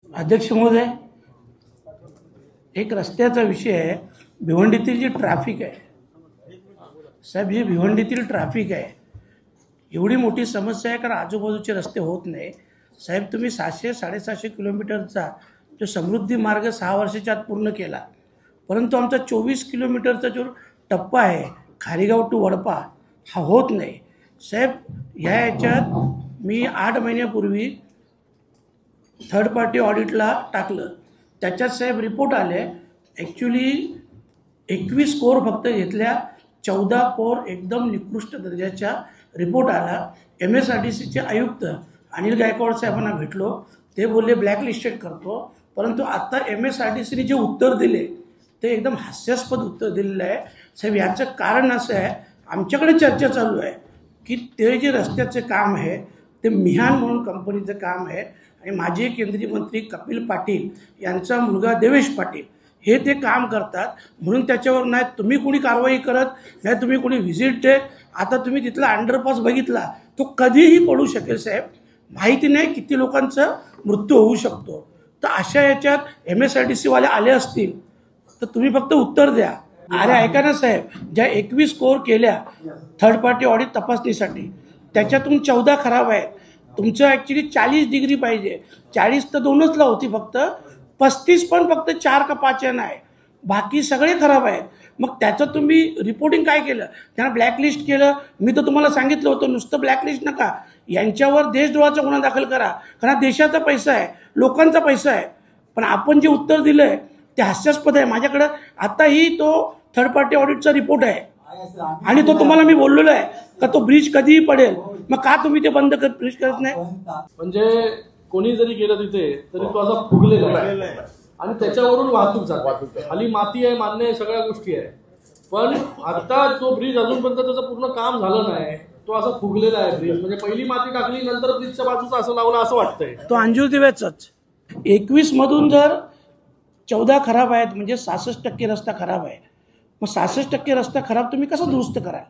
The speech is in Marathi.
अध्यक्ष महोदय, एक रस्त्याचा विषय आहे. भिवंडीतील जी ट्रॅफिक आहे साहेब, जी भिवंडीतील ट्रॅफिक आहे एवढी मोठी समस्या आहे, कारण आजूबाजूचे रस्ते होत नाही साहेब. तुम्ही 700-750 किलोमीटरचा जो समृद्धी मार्ग 6 वर्षाच्या आत पूर्ण केला, परंतु आमचा 24 किलोमीटरचा जो टप्पा आहे खारीगाव टू वडपा हा होत नाही साहेब. याच्यात मी 8 महिन्यापूर्वी थर्ड पार्टी ऑडिटला टाकलं. त्याच्यात साहेब रिपोर्ट आले. ॲक्च्युली 21 कोर फक्त घेतल्या, 14 कोर एकदम निकृष्ट दर्जाच्या रिपोर्ट आला. MSRDCचे आयुक्त अनिल गायकवाड साहेबांना भेटलो. ते बोलले ब्लॅकलिस्टेड करतो. परंतु आता MSRDCने जे उत्तर दिले ते एकदम हास्यास्पद उत्तर दिलेलं आहे साहेब. याचं कारण असं आहे, आमच्याकडे चर्चा चालू आहे की ते जे रस्त्याचं काम आहे ते मिहान म्हणून कंपनीचं काम आहे आणि माजी केंद्रीय मंत्री कपिल पाटील यांचा मुलगा देवेश पाटील हे ते काम करतात, म्हणून त्याच्यावर नाही तुम्ही कोणी कारवाई करत, नाही तुम्ही कोणी व्हिजिट देत. आता तुम्ही तिथला अंडरपास बघितला, तो कधीही पडू शकेल साहेब. माहिती नाही किती लोकांचा मृत्यू होऊ शकतो. तर अशा याच्यात MSRDC वाले आले असतील तर तुम्ही फक्त उत्तर द्या. अरे ऐका ना साहेब, ज्या 21 कोर केल्या थर्ड पार्टी ऑडिट तपासणीसाठी, त्याच्यातून 14 खराब आहेत. तुमचं ॲक्च्युली 40 डिग्री पाहिजे, 40 तर 2च ला होती फक्त, 35 पण फक्त 4 का 5 आहे, बाकी सगळे खराब आहेत. मग त्याचं तुम्ही रिपोर्टिंग काय केलं? त्यांना ब्लॅकलिस्ट केलं. मी तर तुम्हाला सांगितलं होतं नुसतं ब्लॅकलिस्ट नका, यांच्यावर देशद्रोहाचा गुन्हा दाखल करा, कारण हा देशाचा पैसा आहे, लोकांचा पैसा आहे. पण आपण जे उत्तर दिलं आहे ते हास्यास्पद आहे. माझ्याकडं आताही तो थर्ड पार्टी ऑडिटचा रिपोर्ट आहे आणि तो तुम्हाला मी बोललेलो आहे का तो ब्रिज कधीही पडेल. मग का तुम्ही ते बंद ब्रिज करत नाही? म्हणजे कोणी जरी गेलं तिथे तरी तो असा फुगलेला आहे आणि त्याच्यावरून वाहतूक जाते. खाली माती आहे, मान्य आहे, सगळ्या गोष्टी आहे. पण आता जो ब्रिज अजूनपर्यंत त्याचं पूर्ण काम झालं नाही, तो असा फुगलेला आहे ब्रिज. म्हणजे पहिली माती टाकली, नंतर ब्रिजच्या बाजूचा असं लावला असं वाटतंय. तो अंजूर दिव्याचाच 21 मधून जर 14 खराब आहेत म्हणजे 66% रस्ता खराब आहे. मग 66% रस्ता खराब तुम्ही कसा दुरुस्त कराल?